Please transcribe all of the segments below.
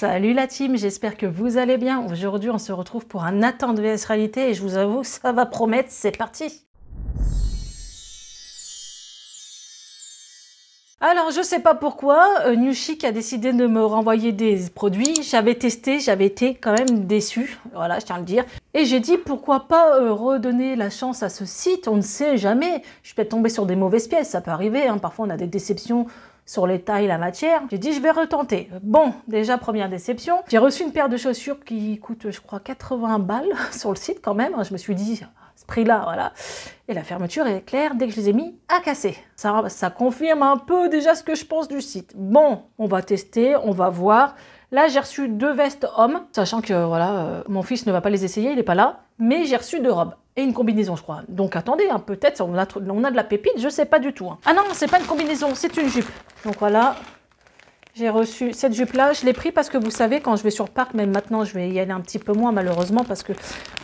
Salut la team, j'espère que vous allez bien. Aujourd'hui, on se retrouve pour un Attente vs Réalité et je vous avoue, ça va promettre, c'est parti. Alors, je sais pas pourquoi, New Chic a décidé de me renvoyer des produits. J'avais testé, j'avais été quand même déçue, voilà, je tiens à le dire. Et j'ai dit, pourquoi pas redonner la chance à ce site, on ne sait jamais. Je suis peut-être tombée sur des mauvaises pièces, ça peut arriver, hein. Parfois on a des déceptions sur les tailles, la matière. J'ai dit, je vais retenter. Bon, déjà, première déception. J'ai reçu une paire de chaussures qui coûte, je crois, 80 balles sur le site quand même. Je me suis dit, ce prix-là, voilà. Et la fermeture est claire dès que je les ai mis à casser. Ça confirme un peu déjà ce que je pense du site. Bon, on va tester, on va voir. Là, j'ai reçu 2 vestes hommes, sachant que voilà, mon fils ne va pas les essayer, il n'est pas là. Mais j'ai reçu 2 robes et une combinaison, je crois. Donc attendez, hein, peut-être on a de la pépite, je sais pas du tout. Hein. Ah non, c'est pas une combinaison, c'est une jupe. Donc voilà. J'ai reçu cette jupe-là, je l'ai pris parce que vous savez, quand je vais sur le parc, même maintenant, je vais y aller un petit peu moins malheureusement parce que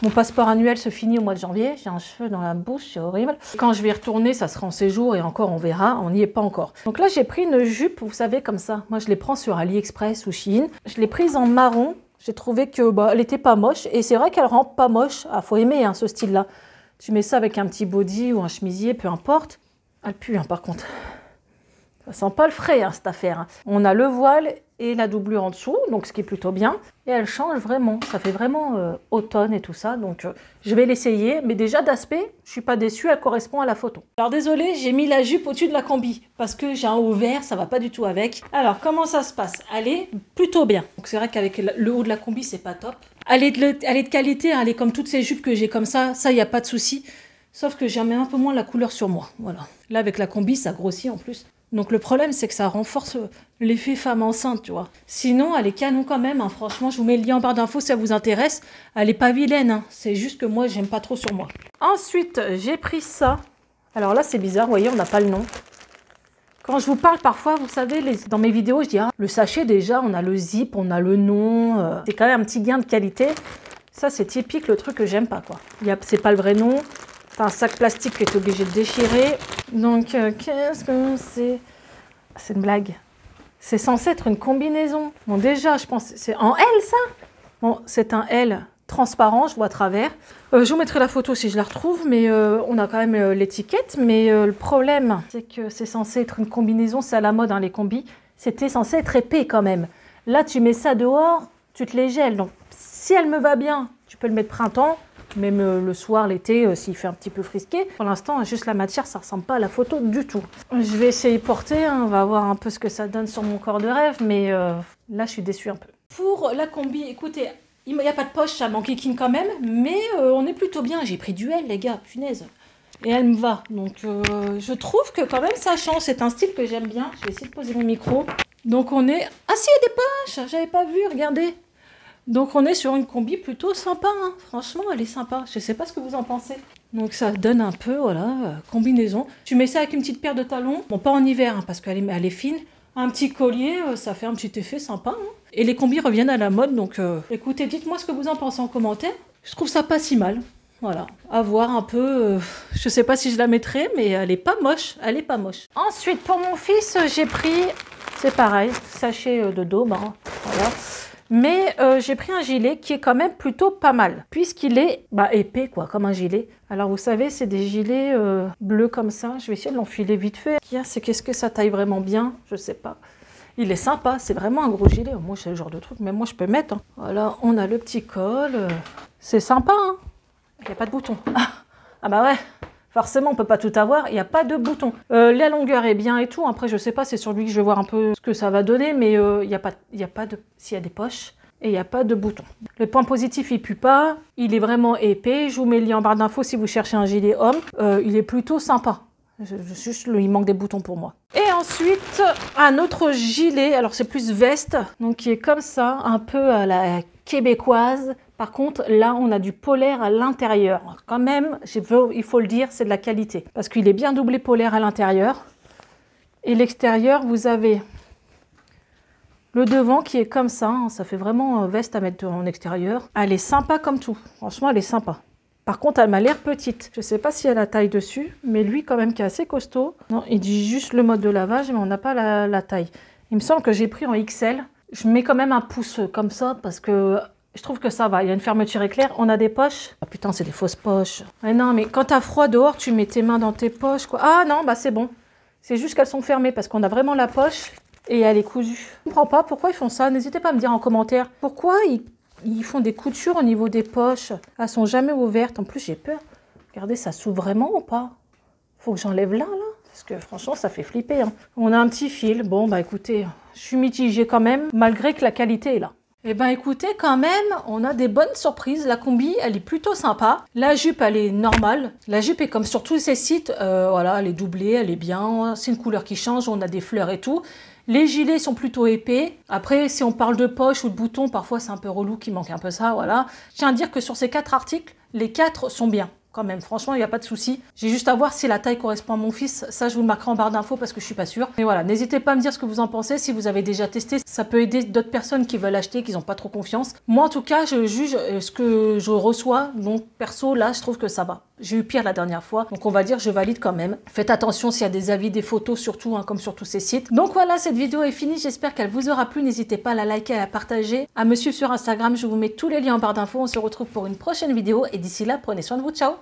mon passeport annuel se finit au mois de janvier. J'ai un cheveu dans la bouche, c'est horrible. Quand je vais y retourner, ça sera en séjour et encore, on verra, on n'y est pas encore. Donc là, j'ai pris une jupe, vous savez, comme ça. Moi, je les prends sur AliExpress ou Shein. Je l'ai prise en marron. J'ai trouvé que elle était pas moche et c'est vrai qu'elle rend pas moche. Ah, faut aimer hein, ce style-là. Tu mets ça avec un petit body ou un chemisier, peu importe. Elle pue hein, par contre. Ça sent pas le frais, hein, cette affaire. Hein. On a le voile et la doublure en dessous, donc ce qui est plutôt bien. Et elle change vraiment. Ça fait vraiment automne et tout ça. Donc je vais l'essayer. Mais déjà d'aspect, je suis pas déçue. Elle correspond à la photo. Alors désolée, j'ai mis la jupe au-dessus de la combi. Parce que j'ai un haut vert, ça va pas du tout avec. Alors comment ça se passe? Elle est plutôt bien. Donc c'est vrai qu'avec le haut de la combi, c'est pas top. Elle est de qualité. Elle est comme toutes ces jupes que j'ai comme ça. Ça, il n'y a pas de souci. Sauf que j'ai un peu moins la couleur sur moi. Voilà. Là, avec la combi, ça grossit en plus. Donc le problème, c'est que ça renforce l'effet femme enceinte, tu vois. Sinon, elle est canon quand même. Hein. Franchement, je vous mets le lien en barre d'infos si ça vous intéresse. Elle est pas vilaine. Hein. C'est juste que moi, j'aime pas trop sur moi. Ensuite, j'ai pris ça. Alors là, c'est bizarre. Vous voyez, on n'a pas le nom. Quand je vous parle, parfois, vous savez, dans mes vidéos, je dis le sachet, déjà, on a le zip, on a le nom. C'est quand même un petit gain de qualité. Ça, c'est typique, le truc que j'aime pas, quoi. C'est pas le vrai nom. C'est un sac plastique que tu es obligé de déchirer. Donc, qu'est-ce que c'est? C'est une blague. C'est censé être une combinaison. Bon, déjà, je pense... C'est en L, ça? Bon, c'est un L transparent, je vois à travers. Je vous mettrai la photo si je la retrouve, mais on a quand même l'étiquette. Mais le problème, c'est que c'est censé être une combinaison. C'est à la mode, hein, les combis. C'était censé être épais, quand même. Là, tu mets ça dehors, tu te les gèles. Donc, si elle me va bien, tu peux le mettre printemps. Même le soir, l'été, s'il fait un petit peu frisqué. Pour l'instant, juste la matière, ça ne ressemble pas à la photo du tout. Je vais essayer de porter, hein, on va voir un peu ce que ça donne sur mon corps de rêve, mais là, je suis déçue un peu. Pour la combi, écoutez, il n'y a pas de poche, ça m'enquiquine quand même, mais on est plutôt bien. J'ai pris du L, les gars, punaise. Et elle me va. Donc, je trouve que quand même, ça change. C'est un style que j'aime bien. Je vais essayer de poser mon micro. Donc, on est... Ah si, il y a des poches. J'avais pas vu, regardez. Donc on est sur une combi plutôt sympa, hein. Franchement elle est sympa, je sais pas ce que vous en pensez. Donc ça donne un peu, voilà, combinaison. Tu mets ça avec une petite paire de talons, bon pas en hiver hein, parce qu'elle est fine. Un petit collier, ça fait un petit effet sympa. Hein. Et les combis reviennent à la mode, donc écoutez, dites-moi ce que vous en pensez en commentaire. Je trouve ça pas si mal, voilà. À voir un peu, je sais pas si je la mettrai, mais elle est pas moche, elle est pas moche. Ensuite pour mon fils, j'ai pris, c'est pareil, sachet de daube, hein, voilà. Mais j'ai pris un gilet qui est quand même plutôt pas mal, puisqu'il est épais, quoi, comme un gilet. Alors, vous savez, c'est des gilets bleus comme ça. Je vais essayer de l'enfiler vite fait. C'est qu'est-ce que ça taille vraiment bien? Je sais pas. Il est sympa, c'est vraiment un gros gilet. Moi, c'est le genre de truc, même moi, je peux mettre. Hein. Voilà, on a le petit col. C'est sympa, hein. Il n'y a pas de bouton. Ah bah ouais. Forcément, on peut pas tout avoir, il n'y a pas de bouton. La longueur est bien et tout. Après, je sais pas, c'est sur lui que je vais voir un peu ce que ça va donner, mais il n'y a pas de... S'il y a des poches, et il n'y a pas de bouton. Le point positif, il pue pas, il est vraiment épais. Je vous mets le lien en barre d'infos si vous cherchez un gilet homme. Il est plutôt sympa. Juste, il manque des boutons pour moi. Et ensuite, un autre gilet, alors c'est plus veste, donc qui est comme ça, un peu à la québécoise. Par contre, là, on a du polaire à l'intérieur. Quand même, il faut le dire, c'est de la qualité. Parce qu'il est bien doublé polaire à l'intérieur. Et l'extérieur, vous avez le devant qui est comme ça. Hein, ça fait vraiment veste à mettre en extérieur. Elle est sympa comme tout. Franchement, elle est sympa. Par contre, elle m'a l'air petite. Je ne sais pas si elle a la taille dessus, mais lui, quand même, qui est assez costaud. Non, il dit juste le mode de lavage, mais on n'a pas la taille. Il me semble que j'ai pris en XL. Je mets quand même un pouce comme ça parce que je trouve que ça va. Il y a une fermeture éclair. On a des poches. Ah putain, c'est des fausses poches. Mais non, mais quand t'as froid dehors, tu mets tes mains dans tes poches, quoi. Ah non, bah c'est bon. C'est juste qu'elles sont fermées parce qu'on a vraiment la poche et elle est cousue. Je comprends pas pourquoi ils font ça. N'hésitez pas à me dire en commentaire. Pourquoi ils font des coutures au niveau des poches? Elles sont jamais ouvertes. En plus, j'ai peur. Regardez, ça s'ouvre vraiment ou pas? Faut que j'enlève là. Parce que franchement, ça fait flipper. Hein. On a un petit fil. Bon, bah écoutez, je suis mitigée quand même, malgré que la qualité est là. Eh ben écoutez, quand même, on a des bonnes surprises. La combi, elle est plutôt sympa. La jupe, elle est normale. La jupe est comme sur tous ces sites. Voilà, elle est doublée, elle est bien. C'est une couleur qui change, on a des fleurs et tout. Les gilets sont plutôt épais. Après, si on parle de poche ou de boutons, parfois c'est un peu relou, qui manque un peu ça, voilà. Je tiens à dire que sur ces 4 articles, les 4 sont bien. Quand même, franchement, il n'y a pas de souci. J'ai juste à voir si la taille correspond à mon fils. Ça, je vous le marquerai en barre d'infos parce que je suis pas sûre. Mais voilà, n'hésitez pas à me dire ce que vous en pensez. Si vous avez déjà testé, ça peut aider d'autres personnes qui veulent acheter, qui n'ont pas trop confiance. Moi, en tout cas, je juge ce que je reçois. Donc, perso, là, je trouve que ça va. J'ai eu pire la dernière fois. Donc, on va dire, je valide quand même. Faites attention s'il y a des avis, des photos, surtout, hein, comme sur tous ces sites. Donc, voilà, cette vidéo est finie. J'espère qu'elle vous aura plu. N'hésitez pas à la liker, à la partager, à me suivre sur Instagram. Je vous mets tous les liens en barre d'infos. On se retrouve pour une prochaine vidéo. Et d'ici là, prenez soin de vous. Ciao!